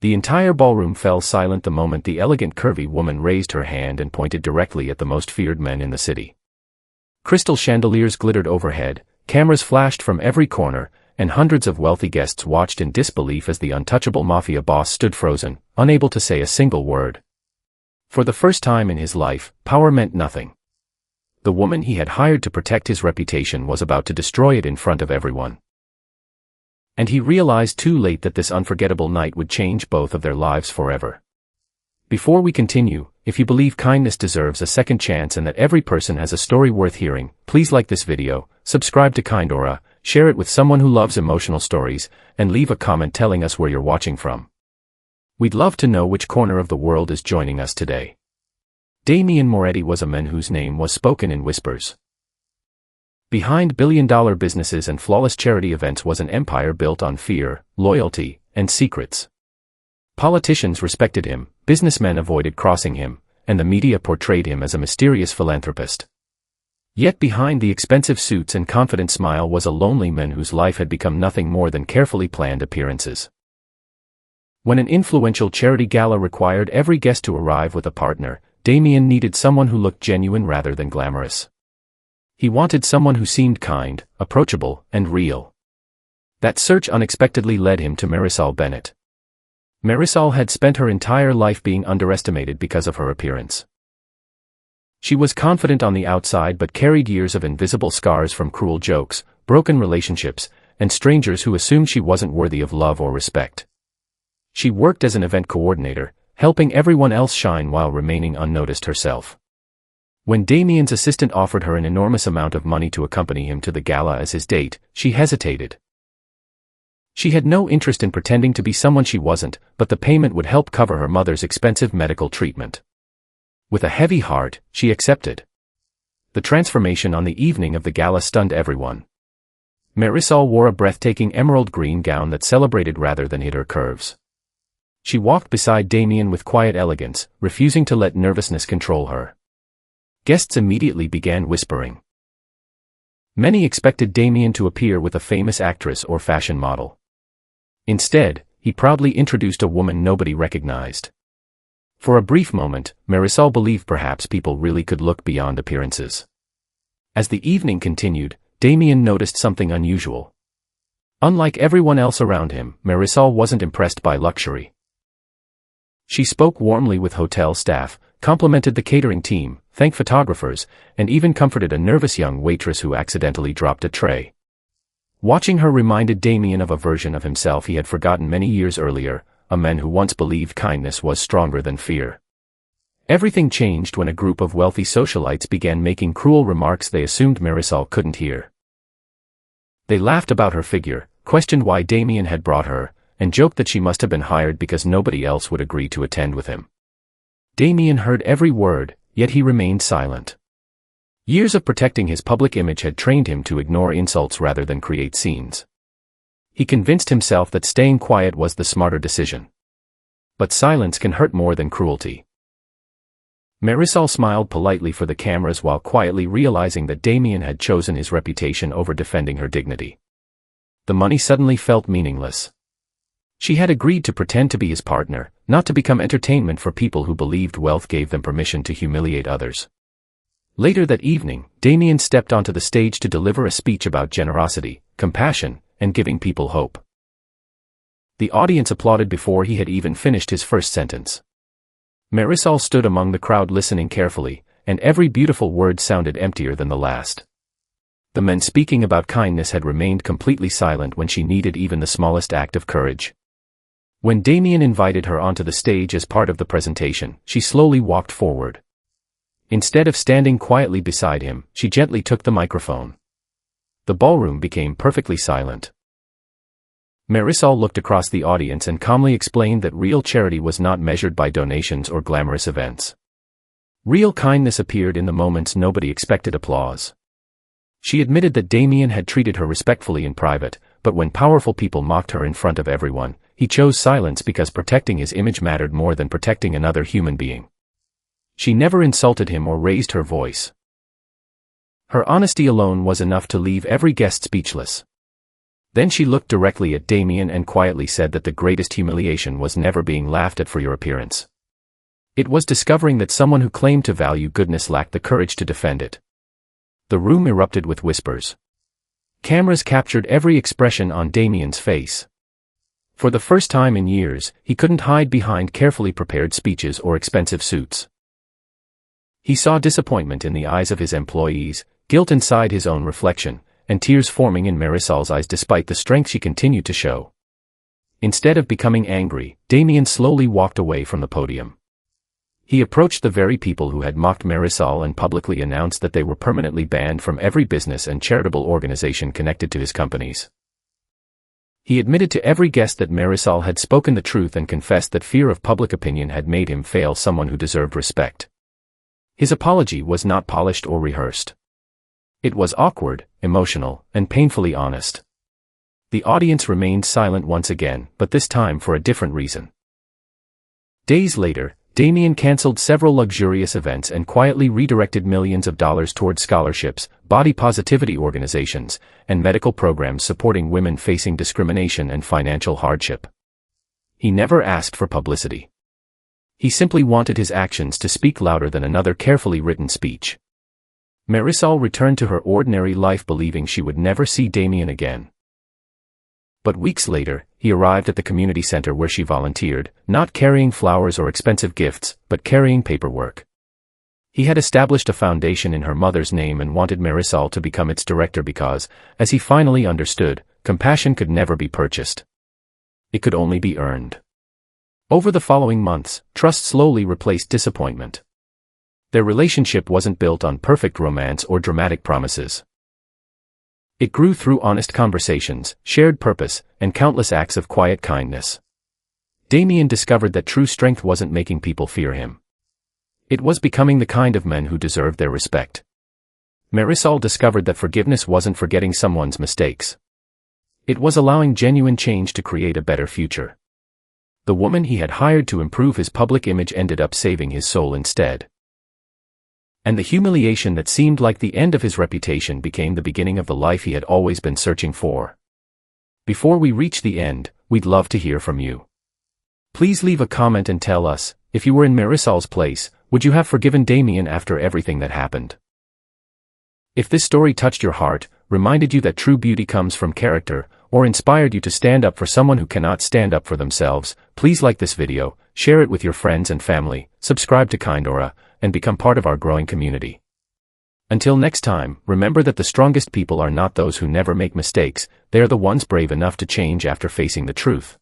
The entire ballroom fell silent the moment the elegant curvy woman raised her hand and pointed directly at the most feared men in the city. Crystal chandeliers glittered overhead, cameras flashed from every corner, and hundreds of wealthy guests watched in disbelief as the untouchable mafia boss stood frozen, unable to say a single word. For the first time in his life, power meant nothing. The woman he had hired to protect his reputation was about to destroy it in front of everyone. And he realized too late that this unforgettable night would change both of their lives forever. Before we continue, if you believe kindness deserves a second chance and that every person has a story worth hearing, please like this video, subscribe to Kindora, share it with someone who loves emotional stories, and leave a comment telling us where you're watching from. We'd love to know which corner of the world is joining us today. Damien Moretti was a man whose name was spoken in whispers. Behind billion-dollar businesses and flawless charity events was an empire built on fear, loyalty, and secrets. Politicians respected him, businessmen avoided crossing him, and the media portrayed him as a mysterious philanthropist. Yet behind the expensive suits and confident smile was a lonely man whose life had become nothing more than carefully planned appearances. When an influential charity gala required every guest to arrive with a partner, Damien needed someone who looked genuine rather than glamorous. He wanted someone who seemed kind, approachable, and real. That search unexpectedly led him to Marisol Bennett. Marisol had spent her entire life being underestimated because of her appearance. She was confident on the outside but carried years of invisible scars from cruel jokes, broken relationships, and strangers who assumed she wasn't worthy of love or respect. She worked as an event coordinator, helping everyone else shine while remaining unnoticed herself. When Damien's assistant offered her an enormous amount of money to accompany him to the gala as his date, she hesitated. She had no interest in pretending to be someone she wasn't, but the payment would help cover her mother's expensive medical treatment. With a heavy heart, she accepted. The transformation on the evening of the gala stunned everyone. Marisol wore a breathtaking emerald green gown that celebrated rather than hid her curves. She walked beside Damien with quiet elegance, refusing to let nervousness control her. Guests immediately began whispering. Many expected Damien to appear with a famous actress or fashion model. Instead, he proudly introduced a woman nobody recognized. For a brief moment, Marisol believed perhaps people really could look beyond appearances. As the evening continued, Damien noticed something unusual. Unlike everyone else around him, Marisol wasn't impressed by luxury. She spoke warmly with hotel staff, complimented the catering team, thanked photographers, and even comforted a nervous young waitress who accidentally dropped a tray. Watching her reminded Damien of a version of himself he had forgotten many years earlier, a man who once believed kindness was stronger than fear. Everything changed when a group of wealthy socialites began making cruel remarks they assumed Marisol couldn't hear. They laughed about her figure, questioned why Damien had brought her, and joked that she must have been hired because nobody else would agree to attend with him. Damien heard every word, yet he remained silent. Years of protecting his public image had trained him to ignore insults rather than create scenes. He convinced himself that staying quiet was the smarter decision. But silence can hurt more than cruelty. Marisol smiled politely for the cameras while quietly realizing that Damien had chosen his reputation over defending her dignity. The money suddenly felt meaningless. She had agreed to pretend to be his partner, not to become entertainment for people who believed wealth gave them permission to humiliate others. Later that evening, Damien stepped onto the stage to deliver a speech about generosity, compassion, and giving people hope. The audience applauded before he had even finished his first sentence. Marisol stood among the crowd listening carefully, and every beautiful word sounded emptier than the last. The men speaking about kindness had remained completely silent when she needed even the smallest act of courage. When Damien invited her onto the stage as part of the presentation, she slowly walked forward. Instead of standing quietly beside him, she gently took the microphone. The ballroom became perfectly silent. Marisol looked across the audience and calmly explained that real charity was not measured by donations or glamorous events. Real kindness appeared in the moments nobody expected applause. She admitted that Damien had treated her respectfully in private, but when powerful people mocked her in front of everyone, he chose silence because protecting his image mattered more than protecting another human being. She never insulted him or raised her voice. Her honesty alone was enough to leave every guest speechless. Then she looked directly at Damien and quietly said that the greatest humiliation was never being laughed at for your appearance. It was discovering that someone who claimed to value goodness lacked the courage to defend it. The room erupted with whispers. Cameras captured every expression on Damien's face. For the first time in years, he couldn't hide behind carefully prepared speeches or expensive suits. He saw disappointment in the eyes of his employees, guilt inside his own reflection, and tears forming in Marisol's eyes despite the strength she continued to show. Instead of becoming angry, Damien slowly walked away from the podium. He approached the very people who had mocked Marisol and publicly announced that they were permanently banned from every business and charitable organization connected to his companies. He admitted to every guest that Marisol had spoken the truth and confessed that fear of public opinion had made him fail someone who deserved respect. His apology was not polished or rehearsed. It was awkward, emotional, and painfully honest. The audience remained silent once again, but this time for a different reason. Days later, Damien canceled several luxurious events and quietly redirected millions of dollars toward scholarships, body positivity organizations, and medical programs supporting women facing discrimination and financial hardship. He never asked for publicity. He simply wanted his actions to speak louder than another carefully written speech. Marisol returned to her ordinary life believing she would never see Damien again. But weeks later, he arrived at the community center where she volunteered, not carrying flowers or expensive gifts, but carrying paperwork. He had established a foundation in her mother's name and wanted Marisol to become its director because, as he finally understood, compassion could never be purchased. It could only be earned. Over the following months, trust slowly replaced disappointment. Their relationship wasn't built on perfect romance or dramatic promises. It grew through honest conversations, shared purpose, and countless acts of quiet kindness. Damien discovered that true strength wasn't making people fear him. It was becoming the kind of men who deserved their respect. Marisol discovered that forgiveness wasn't forgetting someone's mistakes. It was allowing genuine change to create a better future. The woman he had hired to improve his public image ended up saving his soul instead. And the humiliation that seemed like the end of his reputation became the beginning of the life he had always been searching for. Before we reach the end, we'd love to hear from you. Please leave a comment and tell us, if you were in Marisol's place, would you have forgiven Damien after everything that happened? If this story touched your heart, reminded you that true beauty comes from character, or inspired you to stand up for someone who cannot stand up for themselves, please like this video, share it with your friends and family, subscribe to Kindora, and become part of our growing community. Until next time, remember that the strongest people are not those who never make mistakes, they are the ones brave enough to change after facing the truth.